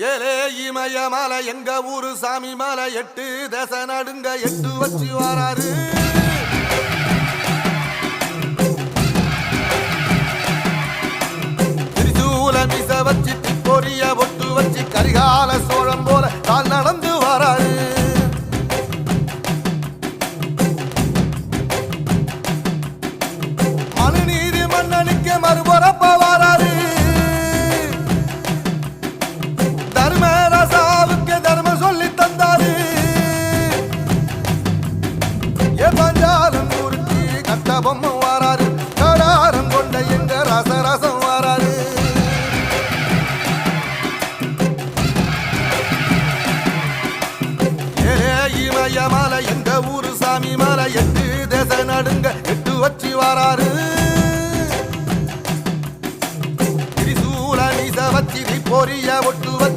ஏலே இமய மலை எங்க ஊரு சாமி மலை 8 தேச நடுங்க 8 வச்சு வராரு. திரிசூல மிச வச்சு பொரிய பொட்டு வச்சு கரிகால சோழம் போல கால் நடந்து வராரு. மனுநீதி மன்னனுக்கு மறுபுறப்ப வராரு. தர்மராசாவுக்கு தர்மம் சொல்லி தந்தாரு. பஞ்சாலம் ஊருக்கு கட்ட பொம்மை வராரு. கடாரம் கொண்ட எங்க ரசரசம் வராரு. இமய மலை எங்க ஊரு சாமி மலை 8 தேச நடுங்க 8 வச்சு வராரு. திரிசூல நீச வச்சு பொரிய ஒட்டு வச்சு